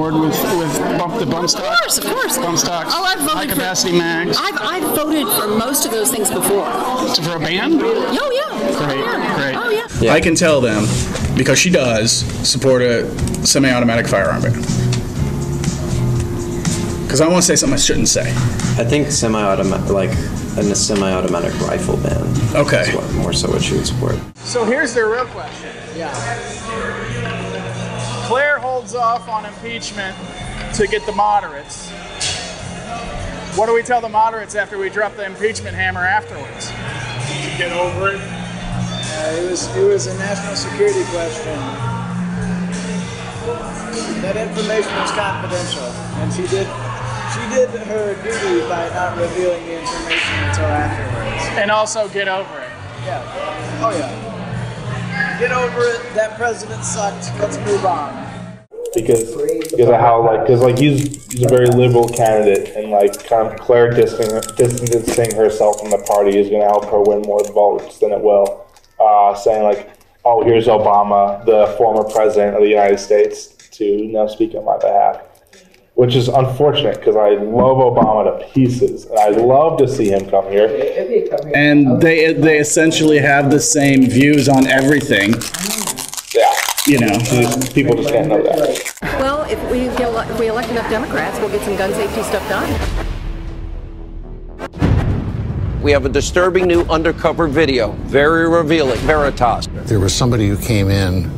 board with the bump stock? Of course. Bump stocks. Oh, I've voted high capacity mags. I've voted for most of those things before. For a ban? Oh yeah. Great, great. Oh yeah. Yeah. I can tell them, because she does support a semi-automatic firearm ban. Because I want to say something I shouldn't say. I think a semi-automatic rifle ban. Okay. Is more so what she would support. So here's the real question. Yeah. Claire holds off on impeachment to get the moderates. What do we tell the moderates after we drop the impeachment hammer afterwards? To get over it? It was a national security question. That information was confidential, and she did her duty by not revealing the information until afterwards. And also get over it. Yeah. Oh yeah. Get over it. That president sucked. Let's move on. Because of how he's a very liberal candidate, and kind of Claire distancing herself from the party is going to help her win more votes than it will. Saying oh, here's Obama, the former president of the United States, to now speak on my behalf, which is unfortunate because I love Obama to pieces, and I'd love to see him come here. And they essentially have the same views on everything. Yeah. People just don't know that. Well, if we elect enough Democrats, we'll get some gun safety stuff done. We have a disturbing new undercover video, very revealing. Veritas. There was somebody who came in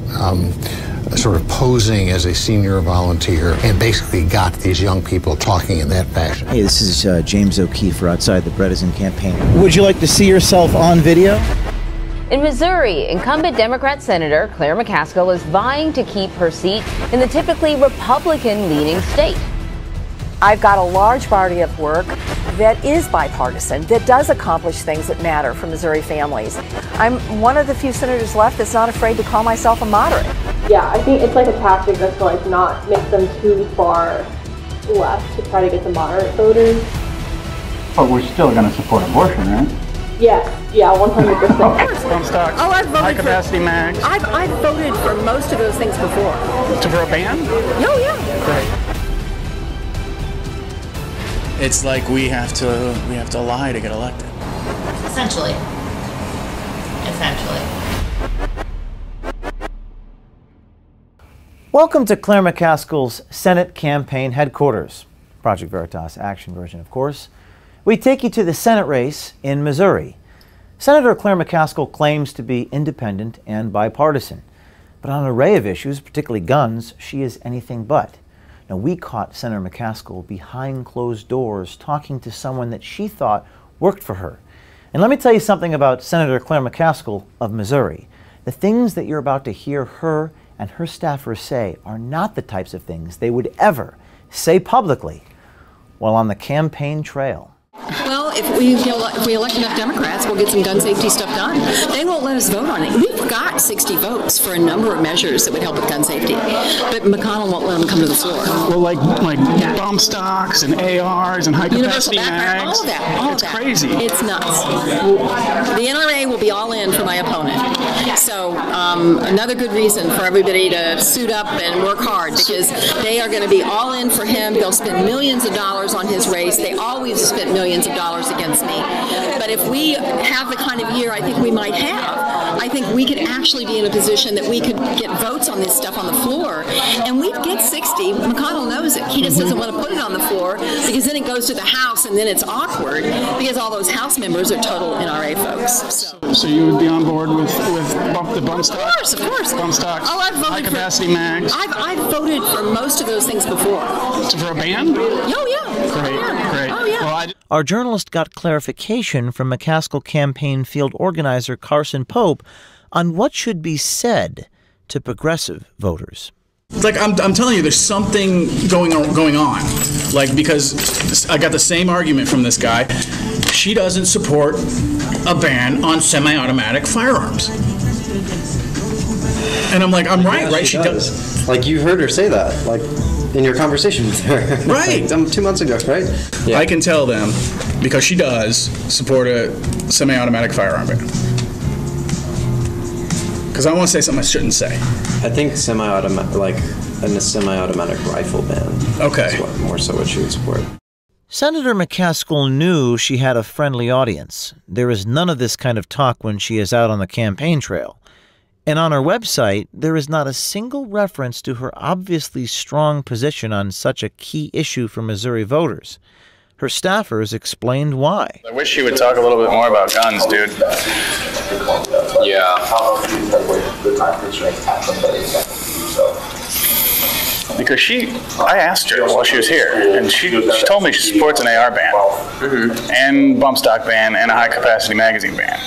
sort of posing as a senior volunteer and basically got these young people talking in that fashion. Hey, this is James O'Keefe for Outside the Bredesen campaign. Would you like to see yourself on video? In Missouri, incumbent Democrat Senator Claire McCaskill is vying to keep her seat in the typically Republican-leaning state. I've got a large body of work that is bipartisan, that does accomplish things that matter for Missouri families. I'm one of the few senators left that's not afraid to call myself a moderate. Yeah, I think it's like a tactic that's to not make them too far left to try to get the moderate voters. But we're still going to support abortion, right? Yeah, 100%. Bump stocks. Oh, I've voted high capacity mags. I've voted for most of those things before. For a ban? Oh yeah. Great. It's like we have to lie to get elected. Essentially. Welcome to Claire McCaskill's Senate campaign headquarters. Project Veritas action version, of course. We take you to the Senate race in Missouri. Senator Claire McCaskill claims to be independent and bipartisan, but on an array of issues, particularly guns, she is anything but. Now, we caught Senator McCaskill behind closed doors talking to someone that she thought worked for her. And let me tell you something about Senator Claire McCaskill of Missouri. The things that you're about to hear her and her staffers say are not the types of things they would ever say publicly while on the campaign trail. Well, if we elect enough Democrats, we'll get some gun safety stuff done. They won't let us vote on it. We've got 60 votes for a number of measures that would help with gun safety, but McConnell won't let them come to the floor. Well, like bump stocks and ARs and high capacity mags. All of that. It's crazy. It's nuts. The NRA will be all in for my opponent. So another good reason for everybody to suit up and work hard, because they are going to be all in for him. They'll spend millions of dollars on his race. They always spent millions of dollars against me. But if we have the kind of year I think we might have, I think we could actually be in a position that we could get votes on this stuff on the floor, and we'd get 60. McConnell knows it. He just doesn't want to put it on the floor, because then it goes to the House, and then it's awkward, because all those House members are total NRA folks. So you would be on board with the bump stocks? Of course. Bump stocks. Oh, I've voted high capacity mags. I've voted for most of those things before. For a ban? Oh yeah. Great. Oh yeah. Well, Our journalist got clarification from McCaskill campaign field organizer Carson Pope on what should be said to progressive voters. It's like I'm telling you, there's something going on. Because I got the same argument from this guy. She doesn't support a ban on semi-automatic firearms. And I'm like, I'm right, right? She does. You heard her say that, in your conversation with her. Right. 2 months ago, right? Yeah. I can tell them, because she does support a semi-automatic firearm ban. Because I want to say something I shouldn't say. I think a semi-automatic rifle ban. Okay. That's more so what she would support. Senator McCaskill knew she had a friendly audience. There is none of this kind of talk when she is out on the campaign trail. And on her website, there is not a single reference to her obviously strong position on such a key issue for Missouri voters. Her staffers explained why. I wish she would talk a little bit more about guns, dude. Yeah. Because I asked her while she was here, and she told me she supports an AR ban, and bump stock ban, and a high-capacity magazine ban.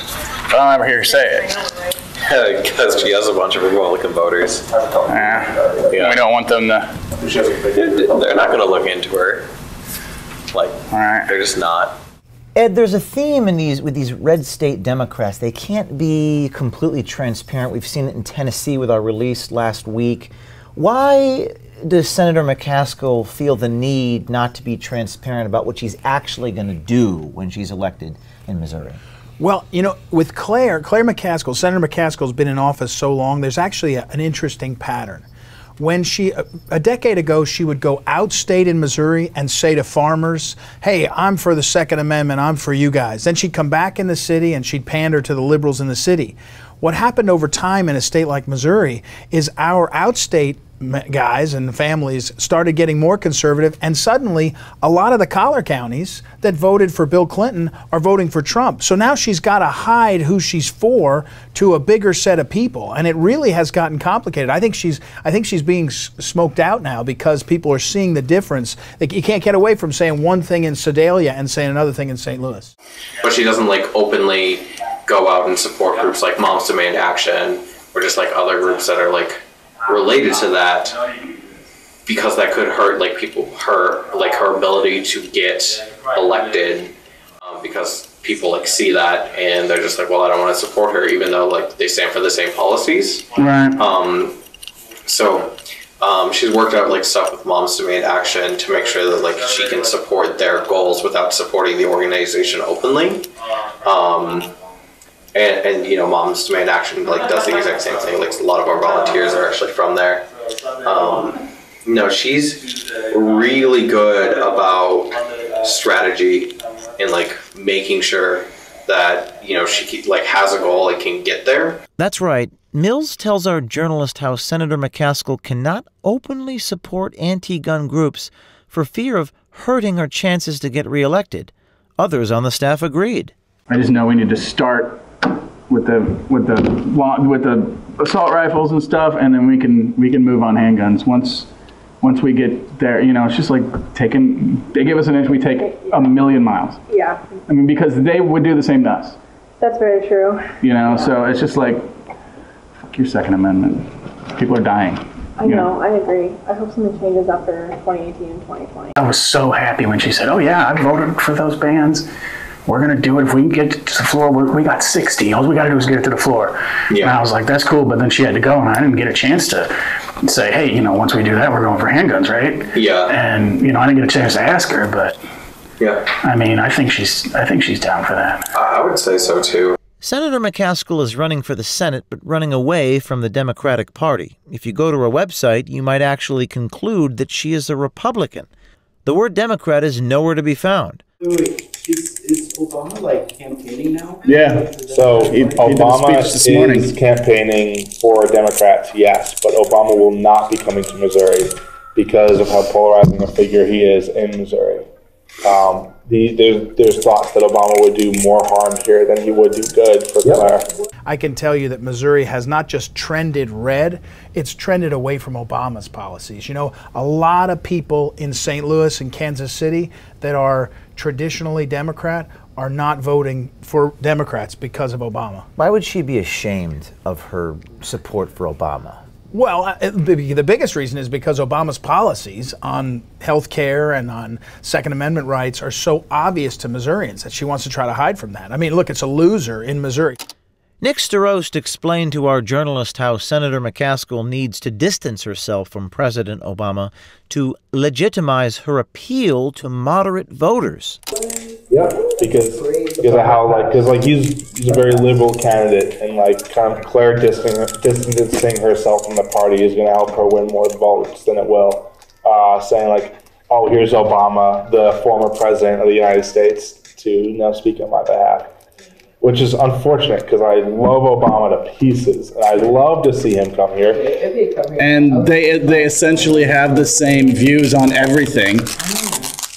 But I don't ever hear her say it. Because she has a bunch of Republican voters. Yeah. We don't want them to... They're not going to look into her. Like, they're just not. Ed, there's a theme in with these red state Democrats. They can't be completely transparent. We've seen it in Tennessee with our release last week. Why does Senator McCaskill feel the need not to be transparent about what she's actually going to do when she's elected in Missouri? Well, you know, with Claire McCaskill, Senator McCaskill's been in office so long, there's actually an interesting pattern. When a decade ago, she would go outstate in Missouri and say to farmers, hey, I'm for the Second Amendment, I'm for you guys. Then she'd come back in the city and she'd pander to the liberals in the city. What happened over time in a state like Missouri is our outstate guys and families started getting more conservative, and suddenly a lot of the collar counties that voted for Bill Clinton are voting for Trump. So now she's got to hide who she's for to a bigger set of people, and it really has gotten complicated. I think she's being smoked out now because people are seeing the difference. You can't get away from saying one thing in Sedalia and saying another thing in St. Louis. But she doesn't like openly go out and support groups like Moms Demand Action or just like other groups that are like related to that, because that could hurt like her ability to get elected, because people like see that and they're just like, well, I don't want to support her even though like they stand for the same policies. Right. So she's worked out like stuff with Moms Demand Action to make sure that like she can support their goals without supporting the organization openly. And you know, Moms Demand Action like does the exact same thing. Like a lot of our volunteers are actually from there. No, she's really good about strategy and like making sure that, you know, she like has a goal and can get there. That's right. Mills tells our journalist how Senator McCaskill cannot openly support anti-gun groups for fear of hurting her chances to get reelected. Others on the staff agreed. I just know we need to start with the assault rifles and stuff, and then we can move on handguns. Once we get there, you know, it's just like they give us an inch, we take a million miles. Yeah. I mean, because they would do the same to us. That's very true. You know, so it's just like, fuck your Second Amendment. People are dying. I know, I agree. I hope something changes after 2018 and 2020. I was so happy when she said, oh yeah, I voted for those bans. We're going to do it. If we can get to the floor, we got 60. All we got to do is get it to the floor. Yeah. And I was like, that's cool. But then she had to go, and I didn't get a chance to say, hey, you know, once we do that, we're going for handguns, right? Yeah. And, you know, I didn't get a chance to ask her, but yeah. I mean, I think she's down for that. I would say so, too. Senator McCaskill is running for the Senate, but running away from the Democratic Party. If you go to her website, you might actually conclude that she is a Republican. The word Democrat is nowhere to be found. Is Obama like campaigning now? Yeah. So Obama is campaigning for Democrats, yes, but Obama will not be coming to Missouri because of how polarizing a figure he is in Missouri. There's thoughts that Obama would do more harm here than he would do good for Claire. I can tell you that Missouri has not just trended red, it's trended away from Obama's policies. You know, a lot of people in St. Louis and Kansas City that are traditionally Democrat are not voting for Democrats because of Obama. Why would she be ashamed of her support for Obama? Well, the biggest reason is because Obama's policies on health care and on Second Amendment rights are so obvious to Missourians that she wants to try to hide from that. I mean, look, it's a loser in Missouri. Nick Starost explained to our journalist how Senator McCaskill needs to distance herself from President Obama to legitimize her appeal to moderate voters. Yep. because of how he's a very liberal candidate, and kind of Claire distancing herself from the party is going to help her win more votes than it will. Saying oh, here's Obama, the former president of the United States, to now speak on my behalf. Which is unfortunate because I love Obama to pieces, and I'd love to see him come here. And they essentially have the same views on everything.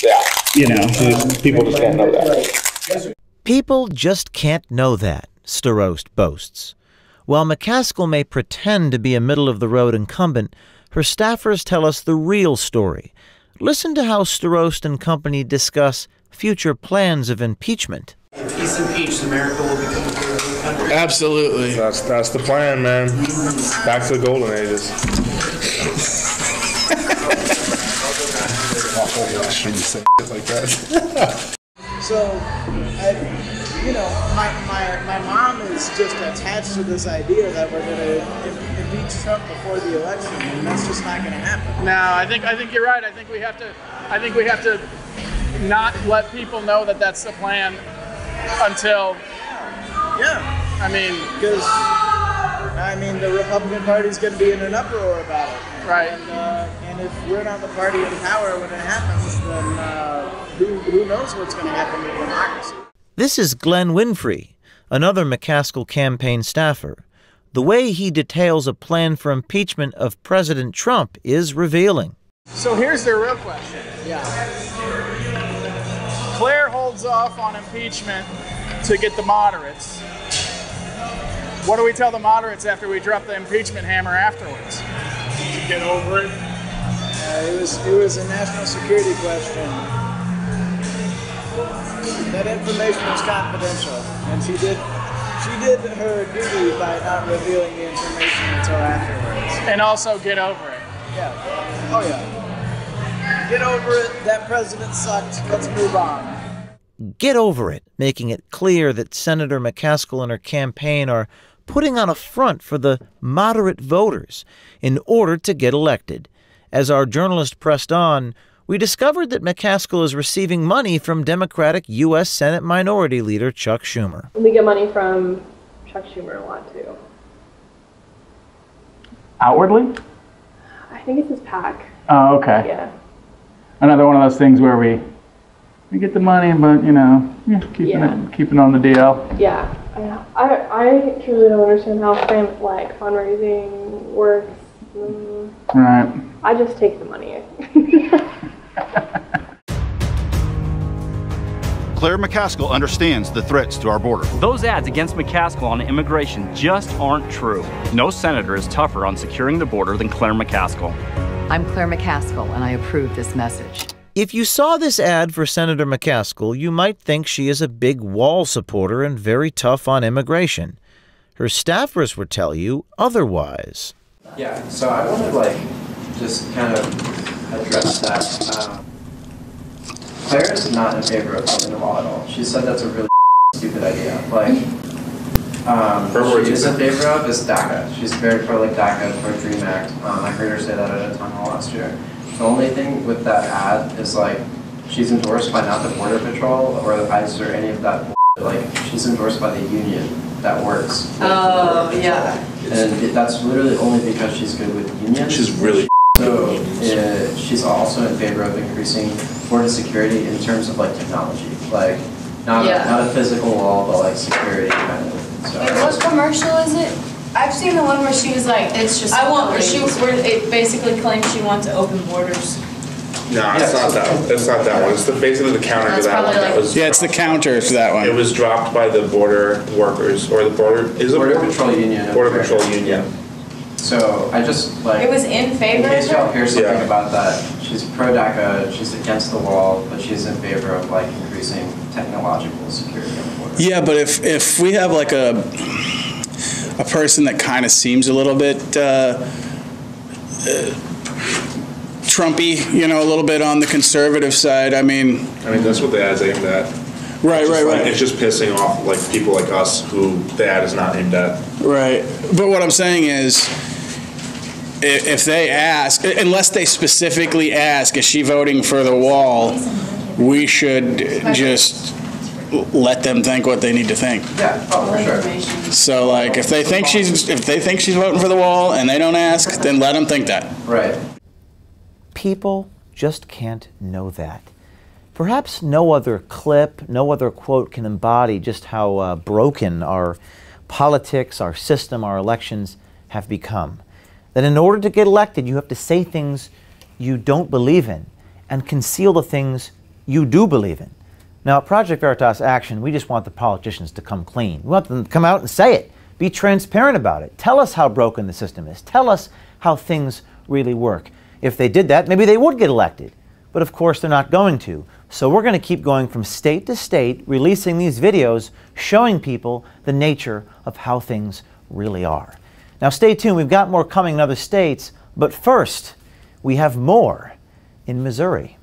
Yeah. People just can't know that. People just can't know that, Starost boasts. While McCaskill may pretend to be a middle-of-the-road incumbent, her staffers tell us the real story. Listen to how Starost and company discuss future plans of impeachment. If he's impeached, America will become a free country. Absolutely. That's the plan, man. Back to the golden ages. Should you say like that? So, my mom is just attached to this idea that we're going to impeach Trump before the election, and that's just not going to happen. No, I think you're right. I think we have to not let people know that that's the plan until. Yeah. Because the Republican Party's going to be in an uproar about it. Right. And if we're not the party in power when it happens, then who knows what's going to happen to democracy? This is Glenn Winfrey, another McCaskill campaign staffer. The way he details a plan for impeachment of President Trump is revealing. So here's the real question. Yeah. Claire holds off on impeachment to get the moderates. What do we tell the moderates after we drop the impeachment hammer afterwards? To get over it? It was a national security question. That information was confidential, and she did her duty by not revealing the information until afterwards. And also get over it. Yeah. Oh yeah. Get over it. That president sucked. Let's move on. Get over it, making it clear that Senator McCaskill and her campaign are putting on a front for the moderate voters in order to get elected. As our journalist pressed on, we discovered that McCaskill is receiving money from Democratic U.S. Senate Minority Leader Chuck Schumer. We get money from Chuck Schumer a lot, too. Outwardly? I think it's his PAC. Oh, okay. Yeah. Another one of those things where we get the money, but, keeping on the DL. Yeah. I truly don't understand how fundraising works. Right. I just take the money. Claire McCaskill understands the threats to our border. Those ads against McCaskill on immigration just aren't true. No senator is tougher on securing the border than Claire McCaskill. I'm Claire McCaskill, and I approve this message. If you saw this ad for Senator McCaskill, you might think she is a big wall supporter and very tough on immigration. Her staffers would tell you otherwise. Yeah, so I want to just kind of address that. Claire is not in favor of opening the wall at all. She said that's a really stupid idea. She is in favor of is DACA. She's very for DACA, for DREAM Act. I heard her say that at a town hall last year. The only thing with that ad is she's endorsed by not the Border Patrol or the ICE or any of that. She's endorsed by the union that works. Oh, yeah. And that's literally only because she's good with unions. She's really. So she's also in favor of increasing border security in terms of technology, not a physical wall, but security kind of. So, wait, what commercial is it? I've seen the one where she was it's just. Where it basically claims she wants to open borders. No, it's not that. It's not that one. It's basically the counter to that one. That was it's the counter to that one. It was dropped by the border workers or the border Patrol Union. Border Patrol Union. So I just It was in favor. In case y'all hear something about that, she's pro DACA. She's against the wall, but she's in favor of increasing technological security on the border. Yeah, but if we have a person that kind of seems a little bit Trumpy, a little bit on the conservative side. I mean, that's what the ad's aimed at. Right. It's just pissing off people like us who the ad is not aimed at. Right. But what I'm saying is, if they ask, unless they specifically ask, is she voting for the wall, we should just let them think what they need to think. Yeah, oh, for sure. So like if they think she's voting for the wall and they don't ask, then let them think that. Right. People just can't know that. Perhaps no other clip, no other quote can embody just how broken our politics, our system, our elections have become. That in order to get elected, you have to say things you don't believe in and conceal the things you do believe in. Now, at Project Veritas Action, we just want the politicians to come clean. We want them to come out and say it. Be transparent about it. Tell us how broken the system is. Tell us how things really work. If they did that, maybe they would get elected. But of course, they're not going to. So we're going to keep going from state to state, releasing these videos, showing people the nature of how things really are. Now, stay tuned. We've got more coming in other states. But first, we have more in Missouri.